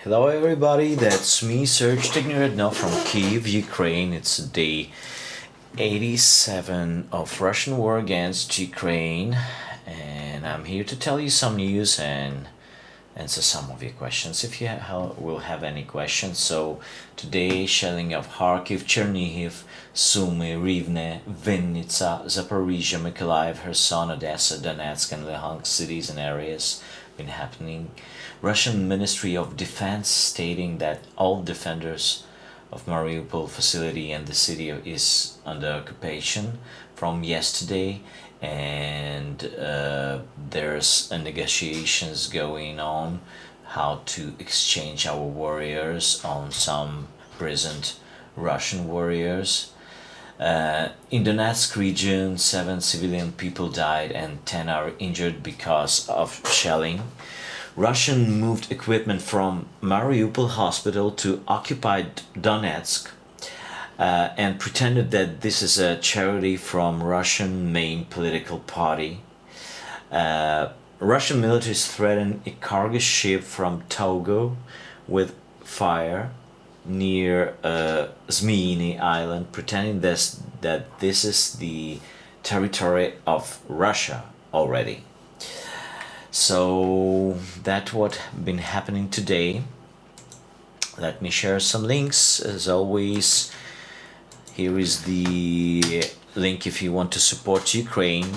Hello everybody, that's me, Sergemedia from Kyiv, Ukraine. It's day 87 of Russian war against Ukraine, and I'm here to tell you some news and answer some of your questions if you will have any questions. So today, shelling of Kharkiv, Chernihiv, Sumy, Rivne, Vinnytsia, Zaporizhya, Mykolayiv, Kherson, Odesa, Donetsk and Luhansk cities and areas been happening. Russian Ministry of Defense stating that all defenders of Mariupol facility and the city is under occupation from yesterday, and there's negotiations going on how to exchange our warriors on some prisoned Russian warriors. In Donetsk region, 7 civilian people died and 10 are injured because of shelling. Russian moved equipment from Mariupol hospital to occupied Donetsk and pretended that this is a charity from Russian main political party. Russian militaries threatened a cargo ship from Togo with fire near Zmyiny Island, pretending that this is the territory of Russia already. So that's what been happening today. Let me share some links. As always, here is the link if you want to support Ukraine.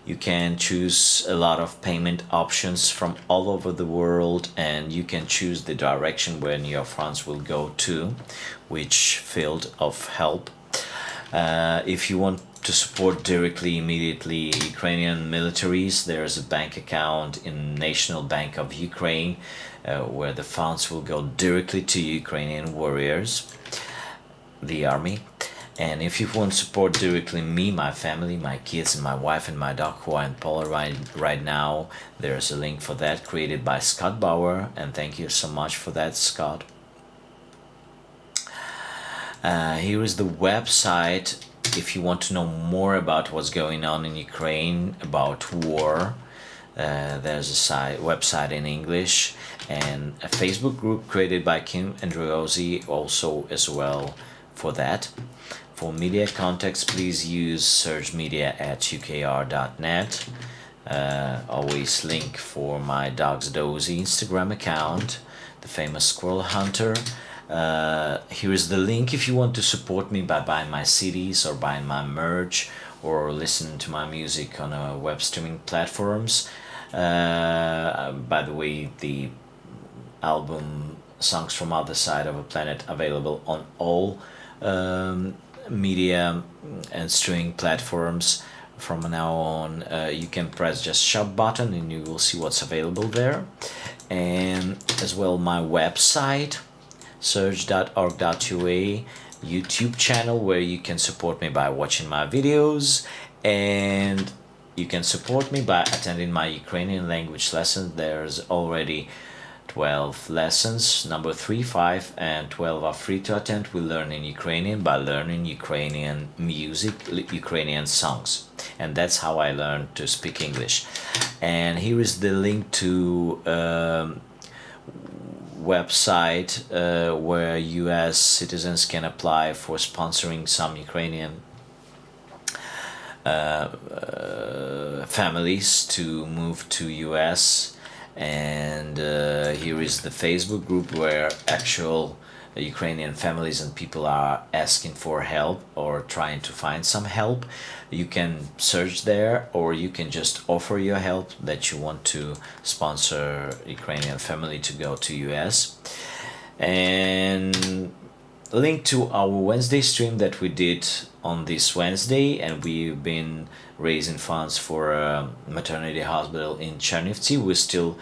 You can choose a lot of payment options from all over the world, and you can choose the direction when your funds will go to, which field of help. If you want to support directly, immediately Ukrainian militaries, there's a bank account in National Bank of Ukraine where the funds will go directly to Ukrainian warriors, the army. And if you want to support directly me, my family, my kids, and my wife and my dog who are in Poland right now, there's a link for that created by Scott Bauer, and thank you so much for that, Scott. Here is the website if you want to know more about what's going on in Ukraine, about war. There's a website in English and a Facebook group created by Kim and Rosie also as well for that. For media contacts, please use sergemedia@ukr.net. Always link for my Dog's Dozy Instagram account, the famous squirrel hunter. Here is the link if you want to support me by buying my CDs or buying my merch or listening to my music on web streaming platforms. By the way, the album Songs from Other Side of a Planet available on all media and streaming platforms from now on. You can press just shop button and you will see what's available there, and as well my website surge.org.ua, YouTube channel where you can support me by watching my videos, and you can support me by attending my Ukrainian language lessons. There's already 12 lessons, number 3, 5 and 12 are free to attend. We learn in Ukrainian by learning Ukrainian music, Ukrainian songs, and that's how I learned to speak English. And here is the link to website where US citizens can apply for sponsoring some Ukrainian families to move to US. And here is the Facebook group where actual Ukrainian families and people are asking for help or trying to find some help. You can search there, or you can just offer your help that you want to sponsor Ukrainian family to go to US. And link to our Wednesday stream that we did on this Wednesday, and we've been raising funds for a maternity hospital in Chernihiv. We're still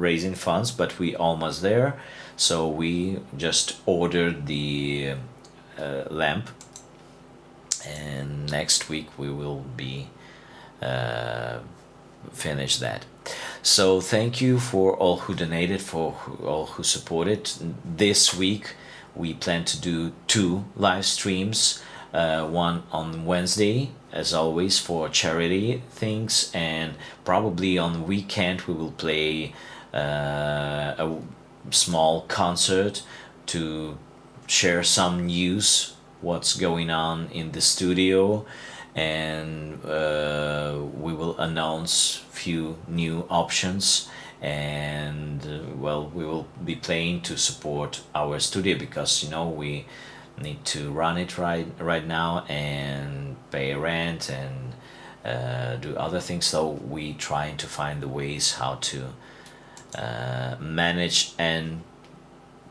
raising funds, but we almost there. So we just ordered the lamp, and next week we will be finish that. So thank you for all who donated, for all who supported. This week we plan to do 2 live streams, one on Wednesday as always for charity things, and probably on the weekend we will play a small concert to share some news, what's going on in the studio, and we will announce few new options, and well, we will be playing to support our studio, because we need to run it right now and pay rent and do other things. So we trying to find the ways how to manage and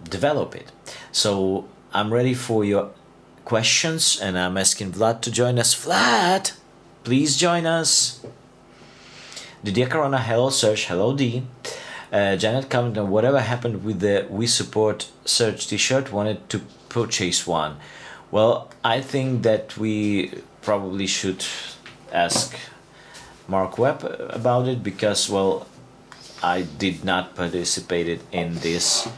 develop it. So I'm ready for your questions, and I'm asking Vlad to join us. Vlad, please join us. Didier Corona, hello Serge, hello D. Janet commented, whatever happened with the We Support Serge t-shirt, wanted to purchase one. Well, I think that we probably should ask Mark Webb about it, because, well, I did not participate in this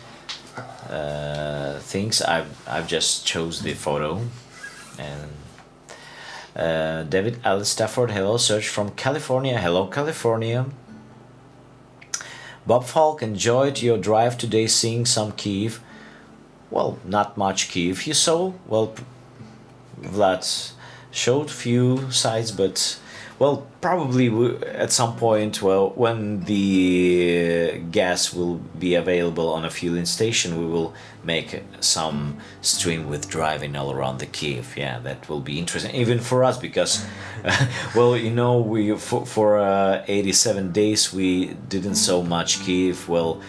things. I've just chose the photo. And David L. Stafford, hello Serge from California, hello California. Bob Falk, enjoyed your drive today, seeing some Kyiv. Well, not much Kyiv you saw. Well, Vlad showed few sites, but well, probably at some point, well, when the gas will be available on a fueling station, we will make some stream with driving all around the Kyiv. Yeah, that will be interesting, even for us, because, well, we for 87 days we didn't so much Kyiv. Well,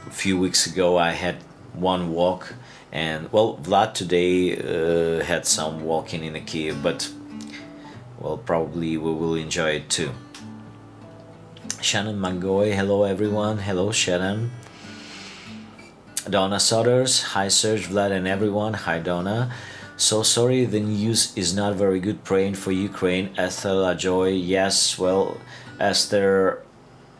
a few weeks ago I had one walk, and well, Vlad today had some walking in the Kyiv, but well, probably we will enjoy it too. Shannon Mangoy, hello everyone. Hello Shannon. Donna Sodders, hi Serge, Vlad and everyone. Hi Donna. So sorry the news is not very good. Praying for Ukraine. Esther Joy, yes, well, Esther,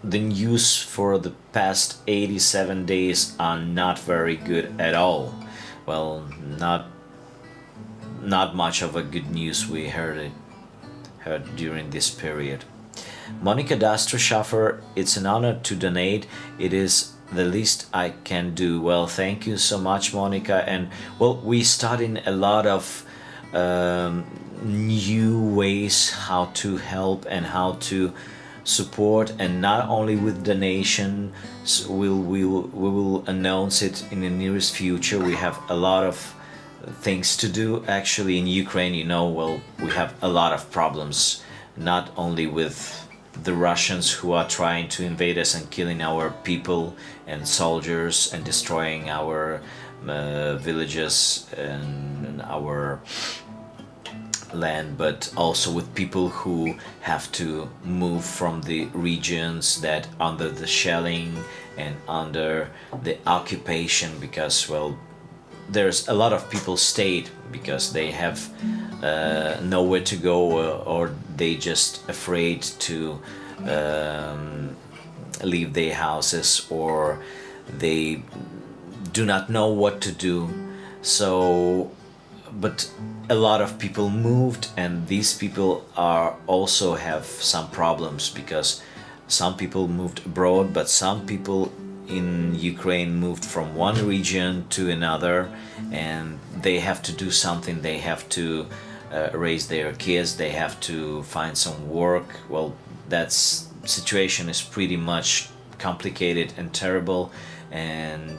the news for the past 87 days are not very good at all. Well, not much of a good news we heard during this period. Monica Dastroschaffer, it's an honor to donate. It is the least I can do. Well, thank you so much, Monica. And well, we studying a lot of new ways how to help and how to support, and not only with donation. We will announce it in the nearest future. We have a lot of things to do actually in Ukraine. Well, we have a lot of problems, not only with the Russians who are trying to invade us and killing our people and soldiers and destroying our villages and our land, but also with people who have to move from the regions that under the shelling and under the occupation, because, well, there's a lot of people stayed because they have nowhere to go, or they just afraid to leave their houses, or they do not know what to do. So, but a lot of people moved, and these people are also have some problems, because some people moved abroad, but some people in Ukraine moved from one region to another, and they have to do something. They have to raise their kids, they have to find some work. Well, that situation is pretty much complicated and terrible, and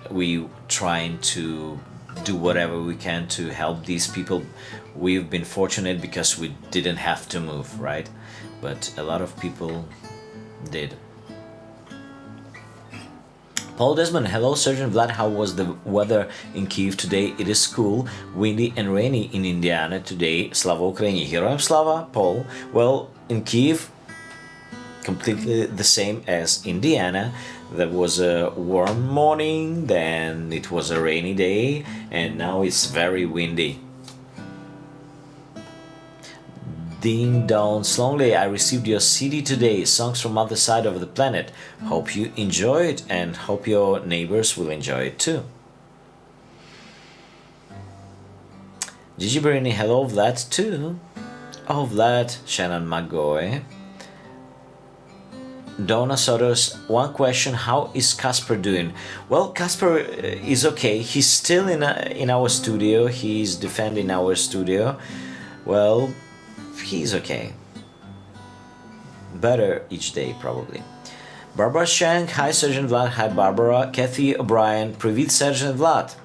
we trying to do whatever we can to help these people. We've been fortunate because we didn't have to move, right? But a lot of people did. Paul Desmond, hello Sergeant Vlad, how was the weather in Kyiv today? It is cool, windy and rainy in Indiana today. Slava Ukraini, Heroям Slava, Paul. Well, in Kyiv, completely the same as Indiana. There was a warm morning, then it was a rainy day, and now it's very windy. Ding Dong Slowly, I received your CD today, Songs from Other Side of the Planet. Hope you enjoy it, and hope your neighbors will enjoy it too. Gigi Berini, hello Vlad too. Oh Vlad, Shannon Magoy. Donna Sotos, one question: how is Kasper doing? Well, Kasper is okay. He's still in our studio. He's defending our studio. Well, he's okay. Better each day, probably. Barbara Shank, hi Sergeant Vlad, hi Barbara. Kathy O'Brien, привіт, Sergeant Vlad.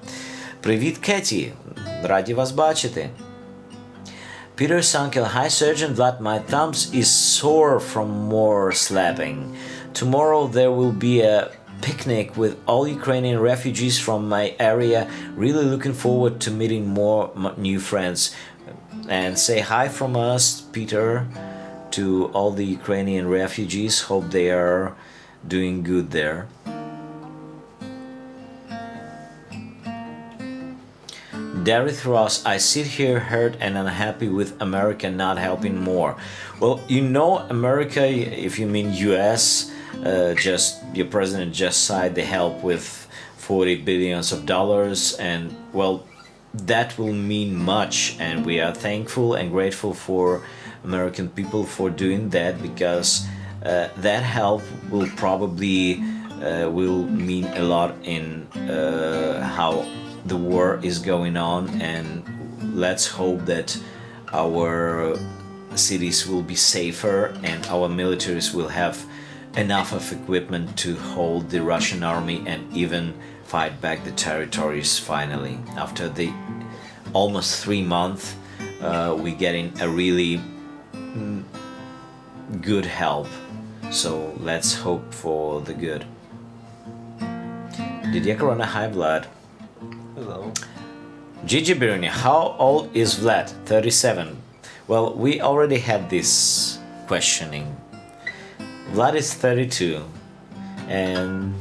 Привіт, Кеті. Раді вас бачити. Peter Sankel, hi Sergeant Vlad, my thumbs is sore from more slapping. Tomorrow there will be a picnic with all Ukrainian refugees from my area. Really looking forward to meeting more new friends. And say hi from us, Peter, to all the Ukrainian refugees. Hope they are doing good there. Darith Ross, I sit here hurt and unhappy with America not helping more. Well, you know, America, if you mean US, just your president just signed the help with $40 billion, and well, that will mean much, and we are thankful and grateful for American people for doing that, because that help will probably will mean a lot in how the war is going on, and let's hope that our cities will be safer and our militaries will have enough of equipment to hold the Russian army and even fight back the territories finally. After the almost 3 months, we're getting a really good help. So let's hope for the good. Didier Corona, hi Vlad. Hello. Gigi Biruni, how old is Vlad? 37. Well, we already had this questioning. Vlad is 32, and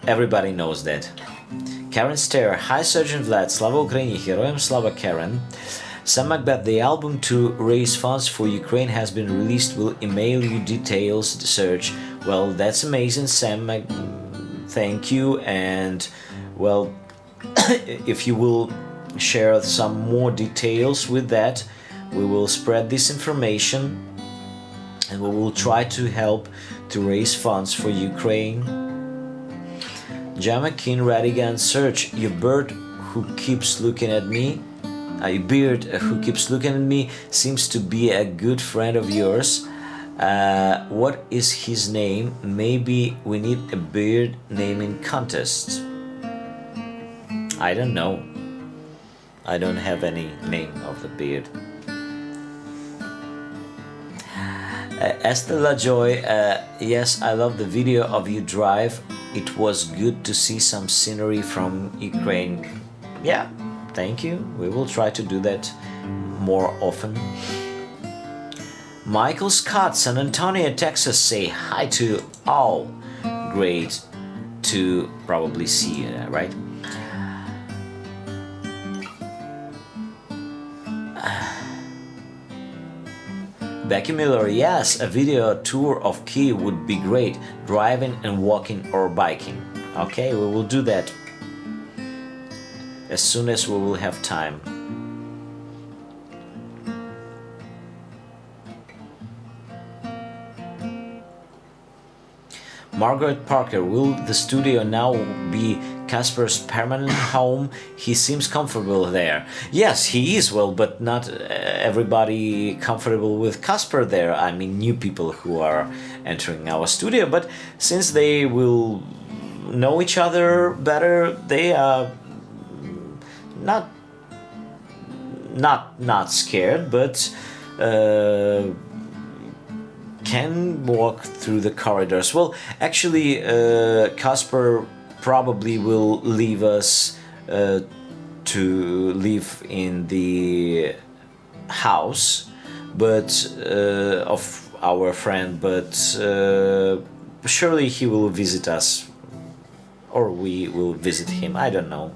everybody knows that. Karen Stair, hi Sergeant Vlad, Slava Ukraini, Heroyam Slava Karen. Sam Macbeth, the album to raise funds for Ukraine has been released. Will email you details, search. Well, that's amazing, Sam. Thank you. And well, if you will share some more details with that, we will spread this information and we will try to help to raise funds for Ukraine. Jamakin Radigan, search your bird who keeps looking at me. A beard who keeps looking at me seems to be a good friend of yours. What is his name? Maybe we need a beard naming contest. I don't know. I don't have any name of the beard. Estella Joy, yes, I love the video of you drive. It was good to see some scenery from Ukraine. Yeah, thank you. We will try to do that more often. Michael Scott, San Antonio, Texas, say hi to all. Great to probably see you, right? Becky Miller, yes, a video tour of Kyiv would be great, driving and walking or biking. Okay, we will do that as soon as we will have time. Margaret Parker, will the studio now be Kasper's permanent home? He seems comfortable there. Yes, he is, well, but not everybody comfortable with Kasper there. I mean, new people who are entering our studio, but since they will know each other better, they are not scared, but can walk through the corridors. Well, actually, Kasper probably will leave us to live in the house, but of our friend. But surely he will visit us, or we will visit him. I don't know.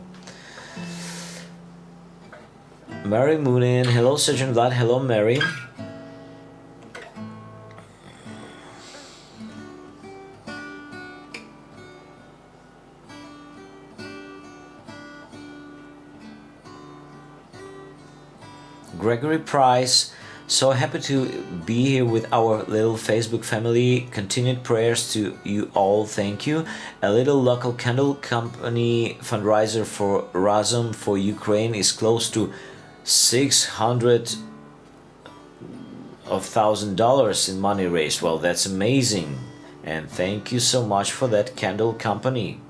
Mary Moonin, hello Sergeant Vlad, hello Mary. Gregory Price, So happy to be here with our little Facebook family. Continued prayers to you all. Thank you. A little local candle company fundraiser for Razum for Ukraine is close to 600 of $1,000 in money raised. Well, that's amazing, and thank you so much for that candle company.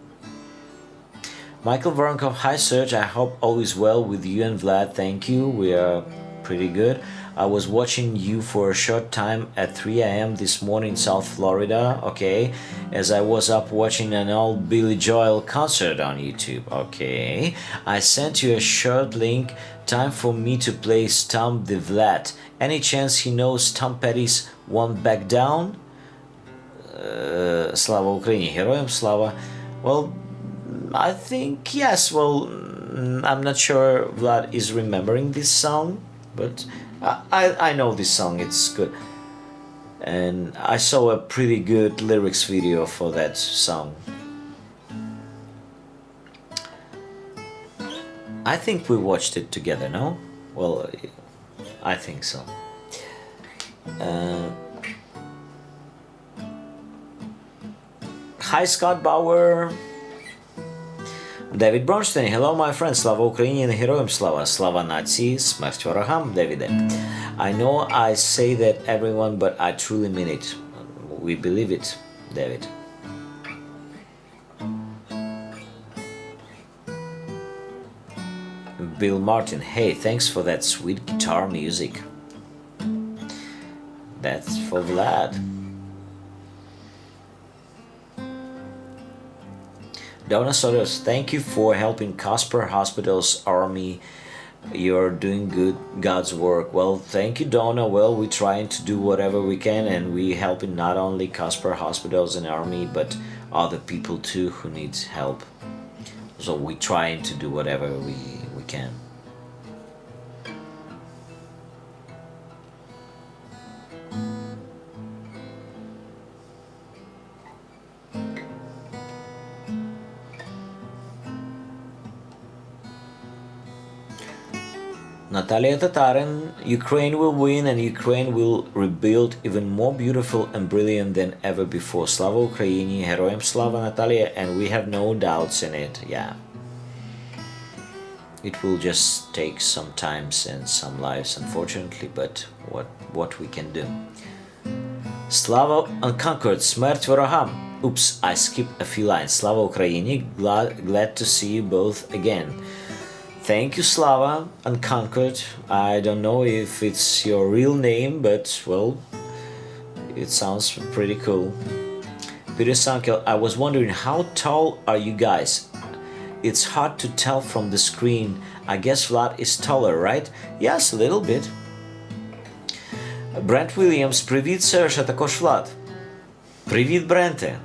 Michael Voronkov, hi Serge, I hope all is well with you and Vlad. Thank you, we are pretty good. I was watching you for a short time at 3 a.m. this morning in South Florida, okay, as I was up watching an old Billy Joel concert on YouTube, okay. I sent you a short link. Time for me to play Stump the Vlad. Any chance he knows Tom Petty's Won't Back Down? Slava Ukraini, Heroям Slava. Well, I think yes. Well, I'm not sure Vlad is remembering this song, but I know this song, it's good. And I saw a pretty good lyrics video for that song. I think we watched it together, no? Well, I think so. Hi Scott Bauer. David Bronstein, hello my friend, Slava Ukrainian, Heroям Slava, Slava Nazi, Смерть ворогам, David. I know I say that everyone, but I truly mean it. We believe it, David. Bill Martin, hey, thanks for that sweet guitar music. That's for Vlad. Donna Sotos, thank you for helping Kasper Hospital's army. You're doing good God's work. Well, thank you, Donna. Well, we're trying to do whatever we can, and we helping not only Kasper Hospitals and army, but other people too who need help. So we're trying to do whatever we can. Natalia Tatarin, Ukraine will win and Ukraine will rebuild even more beautiful and brilliant than ever before. Slava Ukraini, Heroям Slava, Natalia, and we have no doubts in it, yeah. It will just take some times and some lives, unfortunately, but what we can do. Slava Unconquered, Смерть ворогам. Oops, I skipped a few lines. Slava Ukraini, glad to see you both again. Thank you, Slava Unconquered. I don't know if it's your real name, but, well, it sounds pretty cool. Peter Sankel, I was wondering, how tall are you guys? It's hard to tell from the screen. I guess Vlad is taller, right? Yes, a little bit. Brent Williams, привіт, Серж, а також Влад. Привіт, Бренте.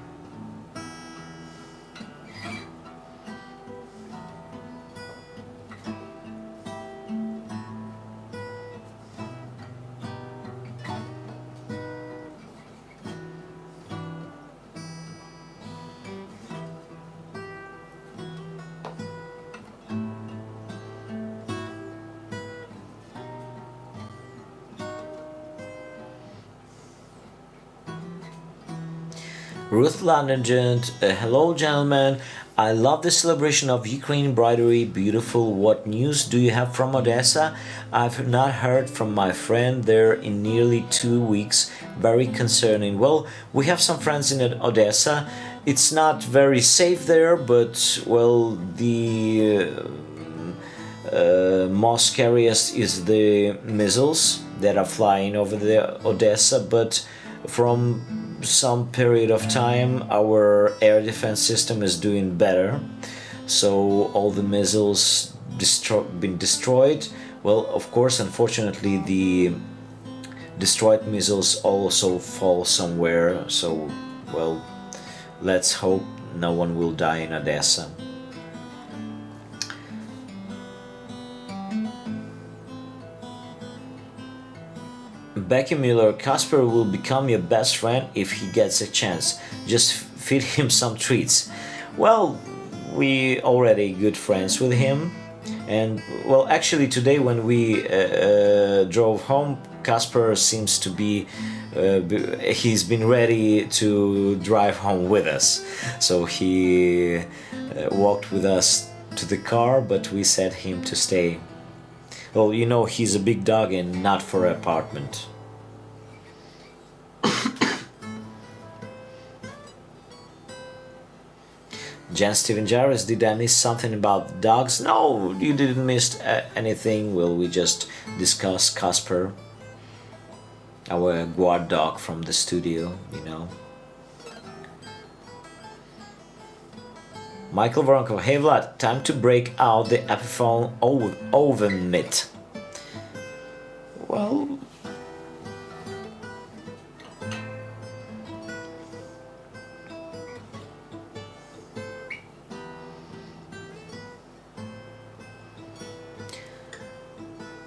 Ruth Landengent, hello gentlemen, I love the celebration of Ukraine embroidery, beautiful. What news do you have from Odessa? I've not heard from my friend there in nearly 2 weeks, very concerning. Well, we have some friends in Odessa, it's not very safe there, but well, the most scariest is the missiles that are flying over the Odessa, but from some period of time our air defense system is doing better, so all the missiles been destroyed. Well, of course, unfortunately the destroyed missiles also fall somewhere, so well, let's hope no one will die in Odessa. Becky Miller, Kasper will become your best friend if he gets a chance. Just feed him some treats. Well, we already good friends with him, And well, actually today when we drove home, Kasper seems to be he's been ready to drive home with us. So he walked with us to the car, but we said him to stay. Well, you know, he's a big dog and not for an apartment. Jan Steven Jarvis, did I miss something about dogs? No, you didn't miss anything. Well, we just discussed Kasper, our guard dog from the studio, you know. Michael Voronkov, hey Vlad, time to break out the Epiphone oven mitt. Well,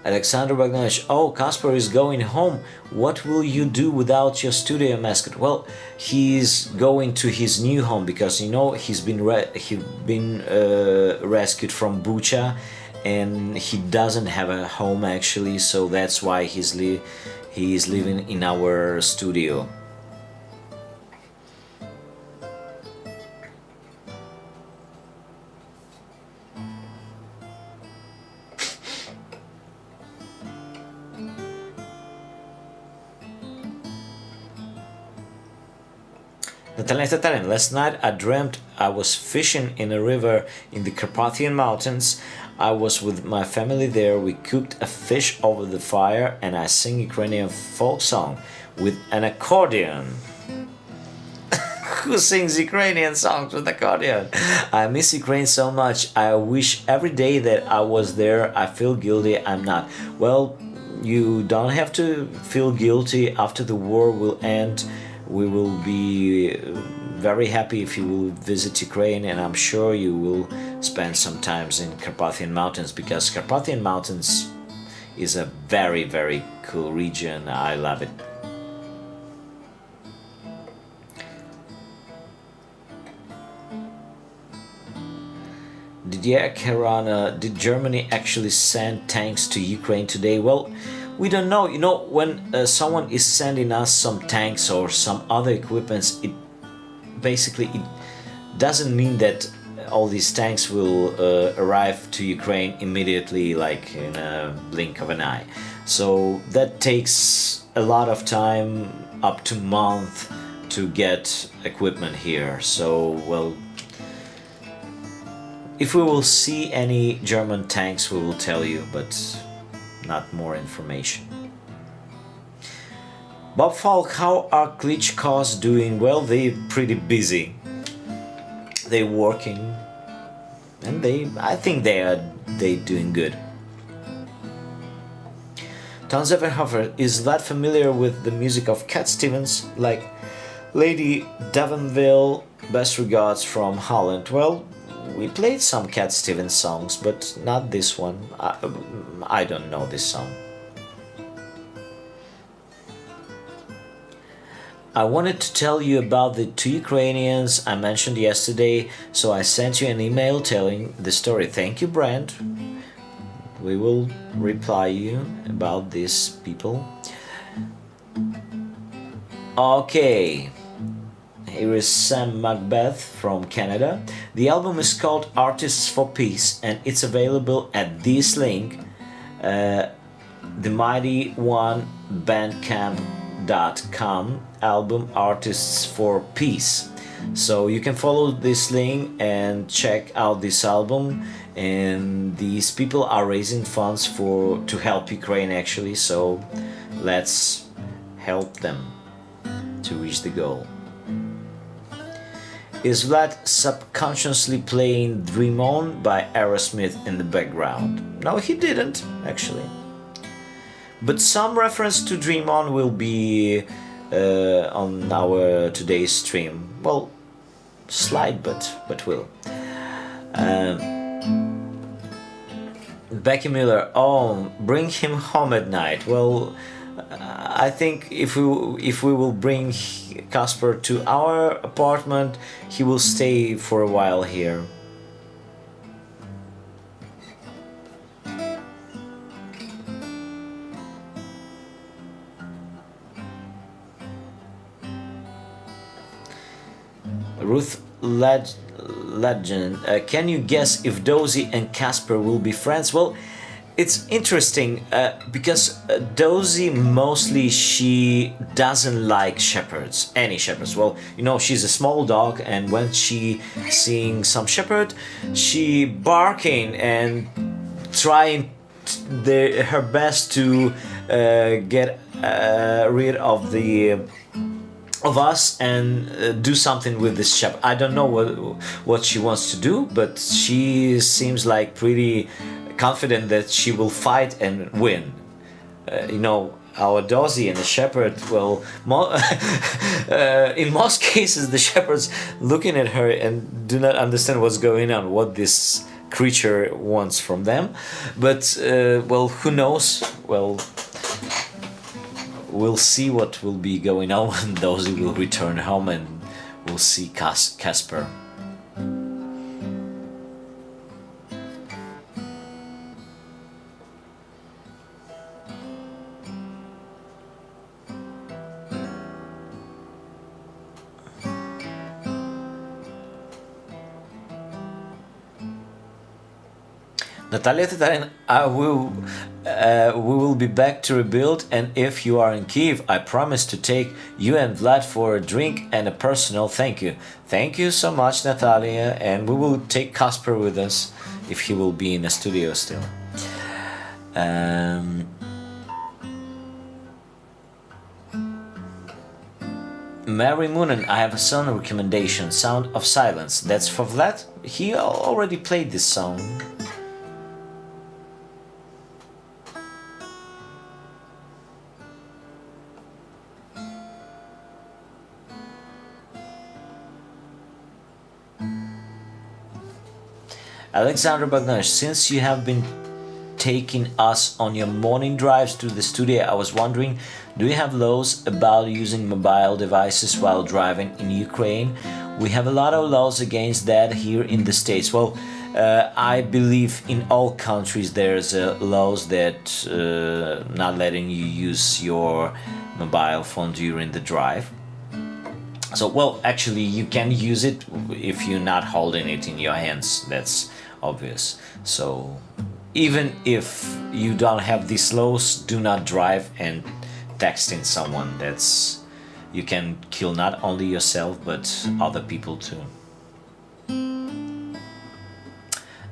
Alexander Bogdanovich, oh, Kasper is going home. What will you do without your studio mascot? Well, he's going to his new home because, you know, he's been rescued from Bucha, and he doesn't have a home actually, so that's why he is living in our studio. Natalia, last night I dreamt I was fishing in a river in the Carpathian Mountains. I was with my family there. We cooked a fish over the fire and I sing Ukrainian folk song with an accordion. Who sings Ukrainian songs with accordion? I miss Ukraine so much. I wish every day that I was there. I feel guilty. I'm not. Well, you don't have to feel guilty. After the war will end, we will be very happy if you will visit Ukraine, and I'm sure you will spend some times in Carpathian Mountains, because Carpathian Mountains is a very, very cool region. I love it. Didier Kerana, did Germany actually send tanks to Ukraine today? Well, we don't know. You know, when someone is sending us some tanks or some other equipments, it doesn't mean that all these tanks will arrive to Ukraine immediately, like in a blink of an eye. So that takes a lot of time, up to a month, to get equipment here. So, well, if we will see any German tanks, we will tell you, but not more information. Bob Falk, how are Klitschko's doing? Well, they're pretty busy. They're working, and I think they're doing good. Tom Zeppenhofer, is that familiar with the music of Cat Stevens, like Lady Davenville? Best regards from Holland. Well, we played some Cat Stevens songs, but not this one. I don't know this song. I wanted to tell you about the 2 Ukrainians I mentioned yesterday, so I sent you an email telling the story. Thank you, Brent. We will reply you about these people. Okay. Here is Sam Macbeth from Canada. The album is called Artists for Peace, and it's available at this link, the Mighty One Bandcamp.com, album Artists for Peace. So you can follow this link and check out this album, and these people are raising funds to help Ukraine actually, so let's help them to reach the goal. Is Vlad subconsciously playing Dream On by Aerosmith in the background? No, he didn't, actually. But some reference to Dream On will be on our today's stream. Well, slight, but will. Becky Miller, oh, bring him home at night. Well, I think if we will bring Kasper to our apartment, he will stay for a while here. Ruth Legend, can you guess if Dozy and Casper will be friends? Well, it's interesting because Dozy mostly she doesn't like shepherds, any shepherds. Well, she's a small dog, and when she seeing some shepherd, she barking and trying her best to get rid of us and do something with this shepherd. I don't know what she wants to do, but she seems like pretty confident that she will fight and win. Our Dozy and the shepherd, well, in most cases the shepherd's looking at her and do not understand what's going on, what this creature wants from them. But well, who knows? Well, we'll see what will be going on when Dozy will return home, and we'll see Casper. Natalia Tatarin, we will be back to rebuild, and if you are in Kiev, I promise to take you and Vlad for a drink and a personal thank you. Thank you so much, Natalia, and we will take Casper with us if he will be in the studio still. Mary Moonen, I have a song recommendation, Sound of Silence. That's for Vlad? He already played this song. Alexander Bagnash, since you have been taking us on your morning drives to the studio, I was wondering, do you have laws about using mobile devices while driving in Ukraine? We have a lot of laws against that here in the States. Well, I believe in all countries there's laws that not letting you use your mobile phone during the drive. So, well, actually you can use it if you're not holding it in your hands. That's obvious. So even if you don't have these laws, do not drive and texting someone. That's, you can kill not only yourself but other people too.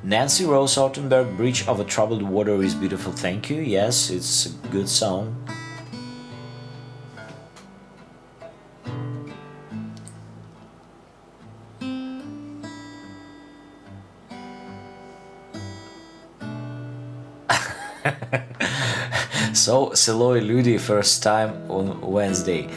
Nancy Rose Ortenberg, Bridge over Troubled Water is beautiful. Thank you. Yes, it's a good song. So, Seloy Ludi, first time on Wednesday.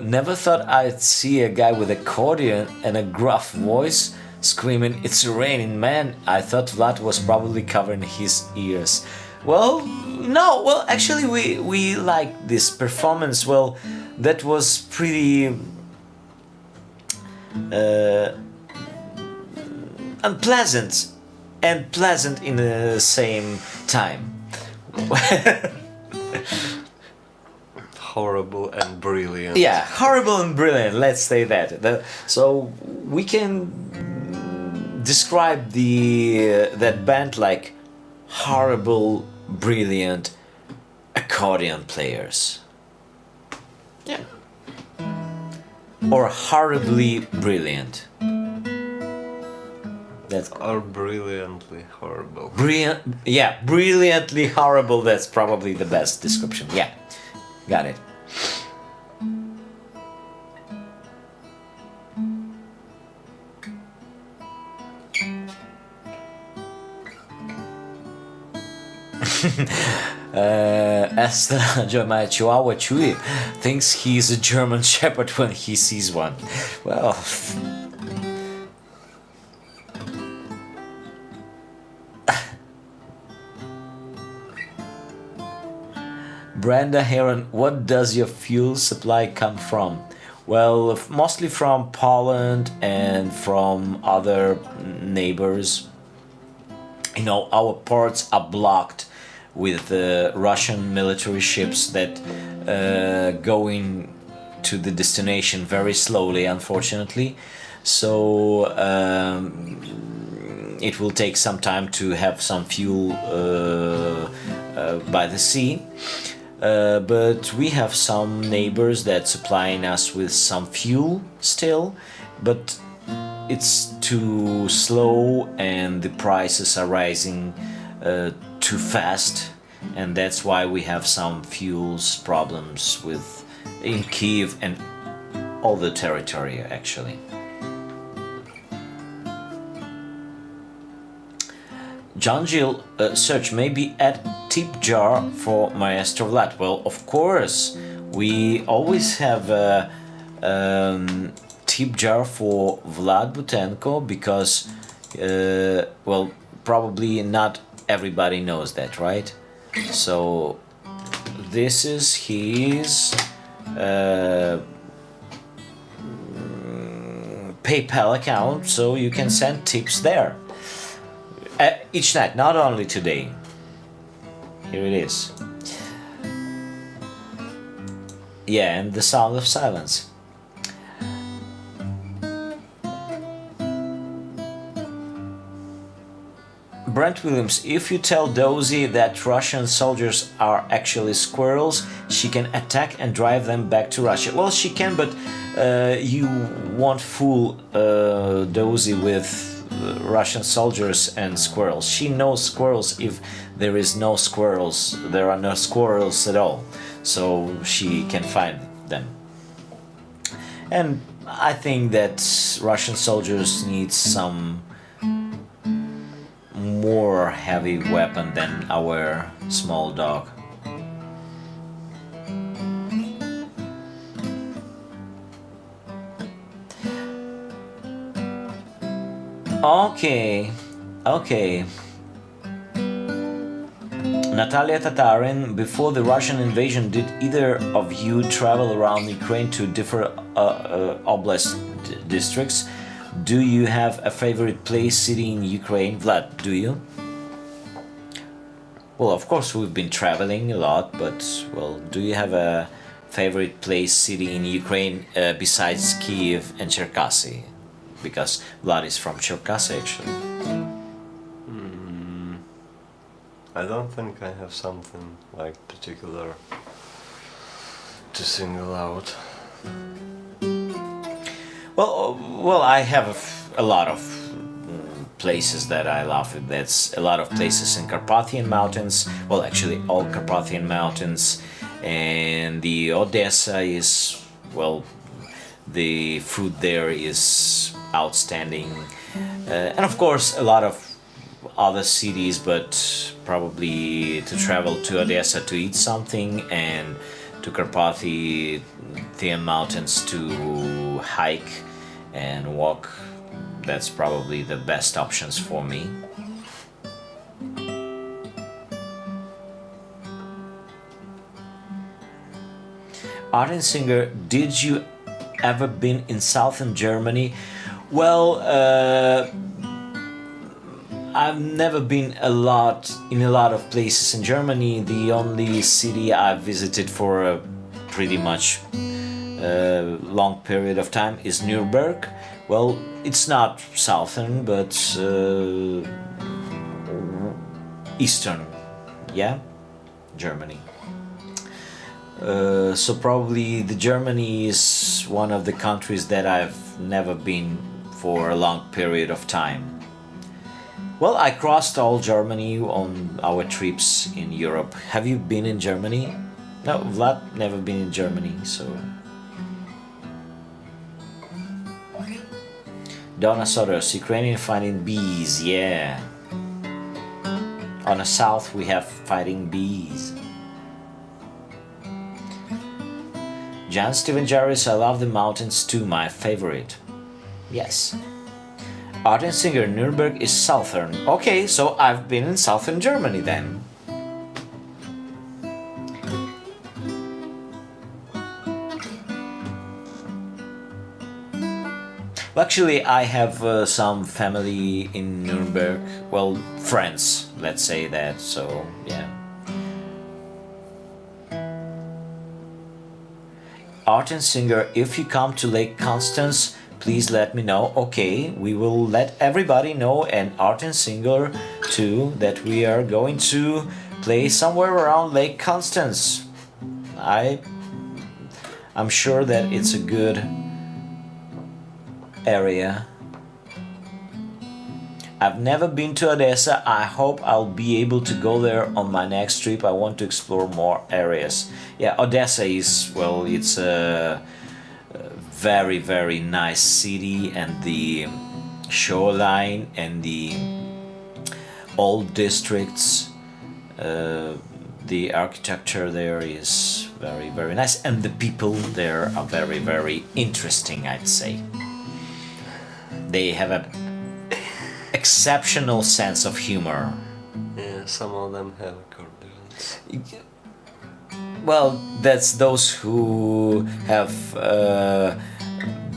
Never thought I'd see a guy with accordion and a gruff voice screaming, "It's raining, man." I thought Vlad was probably covering his ears. Well, no, well, actually we liked this performance. Well, that was pretty unpleasant and pleasant in the same time. Horrible and brilliant. Yeah, horrible and brilliant. Let's say that. So we can describe that band like horrible, brilliant accordion players. Yeah. Or horribly brilliant. That's Or brilliantly horrible. Brilliantly horrible. That's probably the best description. Yeah, got it. Esther Joy, my Chihuahua Chewy thinks he's a German Shepherd when he sees one. Well, Brenda Heron, what does your fuel supply come from? Well, mostly from Poland and from other neighbors. You know, our ports are blocked with Russian military ships that going to the destination very slowly, unfortunately. So it will take some time to have some fuel by the sea. But we have some neighbors that supplying us with some fuel still, but it's too slow and the prices are rising too fast, and that's why we have some fuels problems with in Kiev and all the territory actually. John Gill, search maybe add tip jar for Maestro Vlad. Well, of course, we always have a tip jar for Vlad Butenko because, well, probably not everybody knows that, right? So this is his PayPal account, so you can send tips there. Each night, not only today. Here it is. Yeah, and the sound of silence. Brent Williams, if you tell Dozy that Russian soldiers are actually squirrels, she can attack and drive them back to Russia. Well, she can, but you won't fool Dozy with Russian soldiers and squirrels. She knows squirrels if there is no squirrels, there are no squirrels at all. So she can find them. And I think that Russian soldiers need some more heavy weapon than our small dog. Okay. Natalia Tatarin, before the Russian invasion, did either of you travel around Ukraine to different oblast districts? Do you have a favorite place, city in Ukraine? Vlad, do you? Well, of course we've been traveling a lot, but, well, do you have a favorite place, city in Ukraine besides Kiev and Cherkasy? Because Vlad is from Cherkasy, actually. I don't think I have something like particular to single out. Well, I have a lot of places that I love. That's a lot of places in Carpathian Mountains. Well, actually, all Carpathian Mountains, and the Odesa is, well, the food there is outstanding, and of course a lot of other cities, but probably to travel to Odesa to eat something and to Carpathian Mountains to hike and walk, that's probably the best options for me. Arden Singer, did you ever been in southern Germany? Well, I've never been in a lot of places in Germany. The only city I've visited for a pretty much long period of time is Nuremberg. Well, it's not southern, but eastern, yeah, Germany. So probably the Germany is one of the countries that I've never been for a long period of time. Well, I crossed all Germany on our trips in Europe. Have you been in Germany? No, Vlad never been in Germany, so... Donna Sodders, Ukrainian fighting bees, yeah. On the south we have fighting bees. Jan Steven Jarvis, I love the mountains too, my favorite. Yes. Arden Singer, Nuremberg is southern. Okay, so I've been in southern Germany then. Well, actually, I have some family in Nuremberg. Well, friends, let's say that, so yeah. Arden Singer, if you come to Lake Constance, please let me know. Okay, we will let everybody know, and art and singer too, that we are going to play somewhere around Lake Constance. I'm sure that it's a good area. I've never been to Odessa. I hope I'll be able to go there on my next trip. I want to explore more areas. Yeah, Odessa is, well, it's a very, very nice city, and the shoreline and the old districts, the architecture there is very, very nice, and the people there are very, very interesting, I'd say. They have a exceptional sense of humor. Yeah, some of them have accordions. Well, that's those who have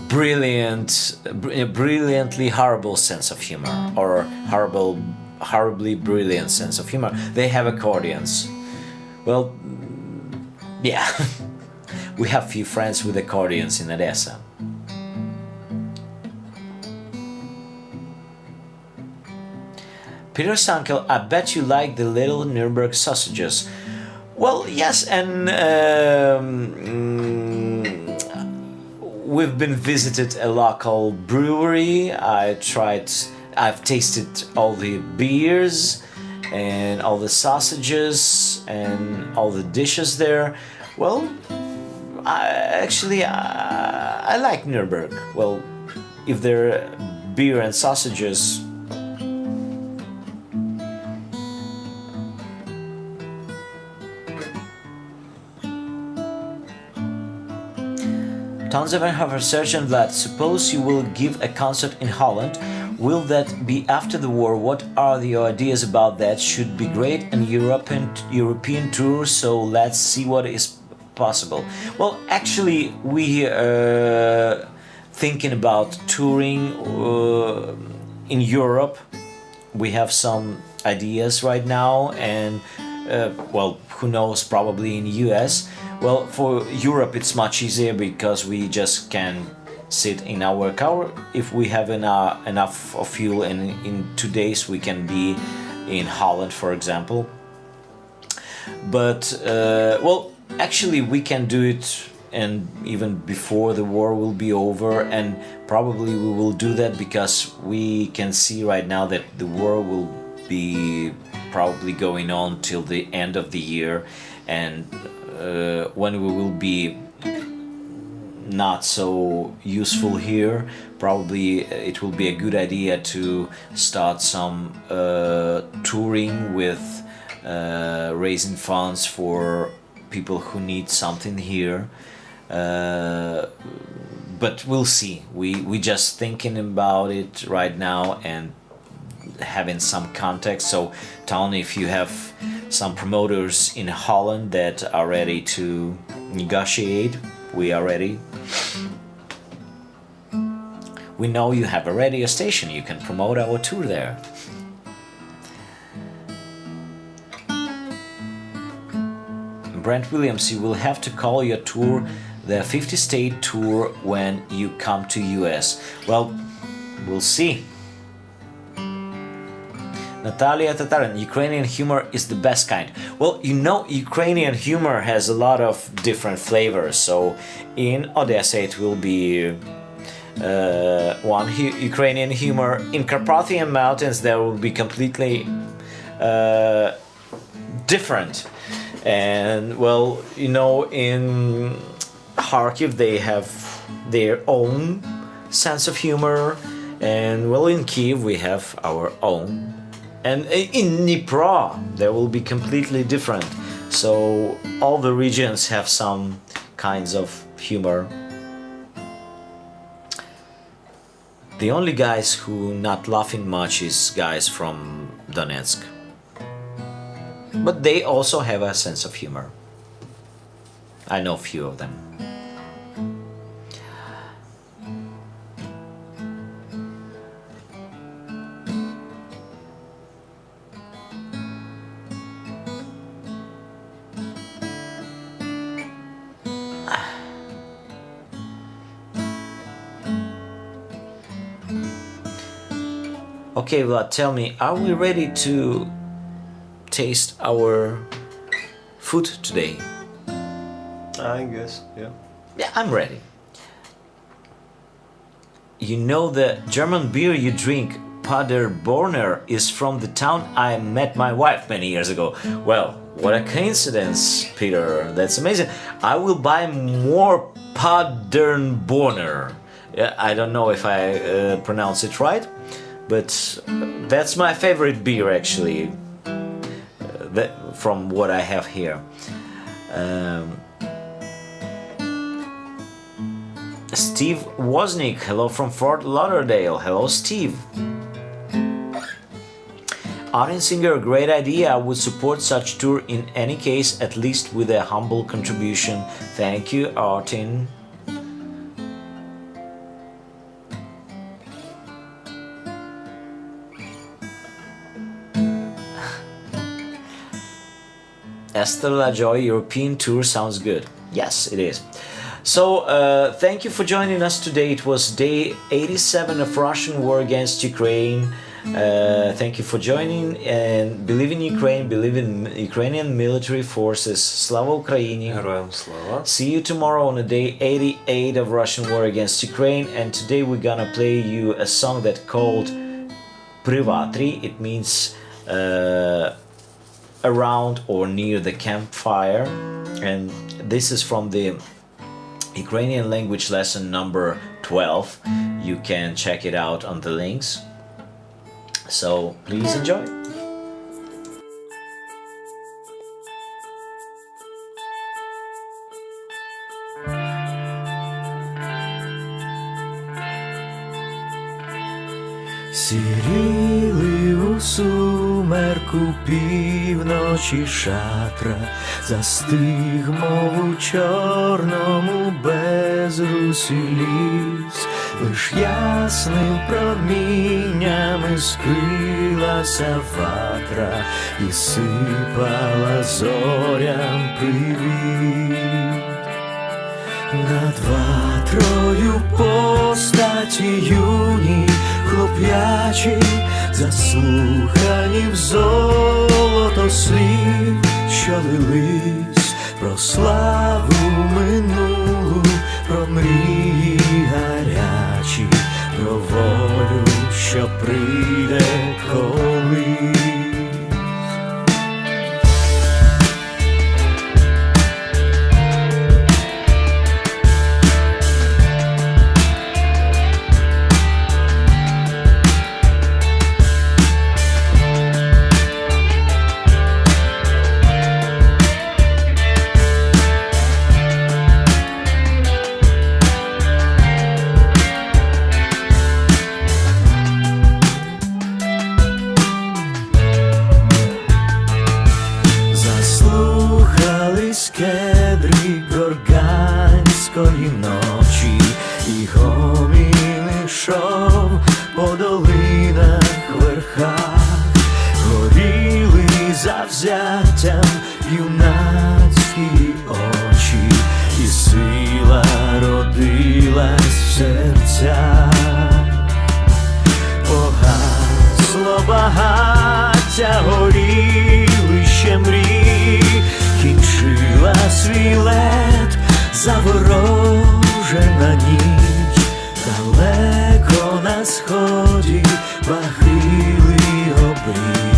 brilliantly horrible sense of humor, or horribly brilliant sense of humor. They have accordions. Well, yeah, we have few friends with accordions in Odessa. Peter's uncle, I bet you like the little Nuremberg sausages. Well, yes, and we've been visited a local brewery. I've tasted all the beers and all the sausages and all the dishes there. Well, I like Nuremberg. Well, if they're beer and sausages, Townsend have a surgeon that suppose you will give a concert in Holland. Will that be after the war? What are your ideas about that? Should be great and European tour. So let's see what is possible. Well, actually, we thinking about touring in Europe. We have some ideas right now, and well, who knows? Probably in US. Well, for Europe it's much easier because we just can sit in our car. If we have enough of fuel, and in 2 days we can be in Holland, for example. But well, actually we can do it, and even before the war will be over, and probably we will do that because we can see right now that the war will be probably going on till the end of the year, and when we will be not so useful here, probably it will be a good idea to start some touring with raising funds for people who need something here. But we'll see. We just thinking about it right now and having some context. So Tony, if you have some promoters in Holland that are ready to negotiate, we are ready. We know you have a radio station, you can promote our tour there. Brent Williams, you will have to call your tour the 50-state tour when you come to US. Well, we'll see. Natalia Tatarin, Ukrainian humor is the best kind. Well, you know, Ukrainian humor has a lot of different flavors. So in Odessa it will be Ukrainian humor. In Carpathian Mountains there will be completely different. And well, you know, in Kharkiv they have their own sense of humor, and well, in Kiev we have our own. And in Dnipro, there will be completely different. So all the regions have some kinds of humor. The only guys who not laughing much is guys from Donetsk. But they also have a sense of humor. I know few of them. Okay, Vlad, tell me, are we ready to taste our food today? I guess, yeah. Yeah, I'm ready. You know the German beer you drink, Paderborner, is from the town I met my wife many years ago. Well, what a coincidence, Peter. That's amazing. I will buy more Paderborner. Yeah, I don't know if I pronounce it right, but that's my favorite beer actually, from what I have here. Steve Wozniak, hello from Fort Lauderdale. Hello, Steve. Artin Singer, great idea. I would support such tour in any case, at least with a humble contribution. Thank you, Artin. Esther Lajoy, European tour sounds good. Yes, it is. So, thank you for joining us today. It was day 87 of Russian war against Ukraine. Thank you for joining, and believe in Ukraine, believe in Ukrainian military forces. Slava Ukraini. Героям слава. See you tomorrow on a day 88 of Russian war against Ukraine, and today we're gonna play you a song that called Privatri. It means around or near the campfire, and this is from the Ukrainian language lesson number 12. You can check it out on the links. So please enjoy. Сіріли у сумерку півночі шатра, застиг, мов у чорному безрусі ліс, лиш ясним проміннями скрилася ватра і сипала зорям привіт. Над ватрою постаті юні, хлоп'ячі, заслухані в золото слів, що лились про славу минулу, про мрії гарячі, про волю, що прийде колись. Кедри горганської ночі, і гомін ішов по долинах, верхах, горіли завзяттям юнацькі очі, і сила родилась в серцях. Погасло багаття горілище мрій, кінчила свій лед заворожена ніч, далеко на сході пахили обрій.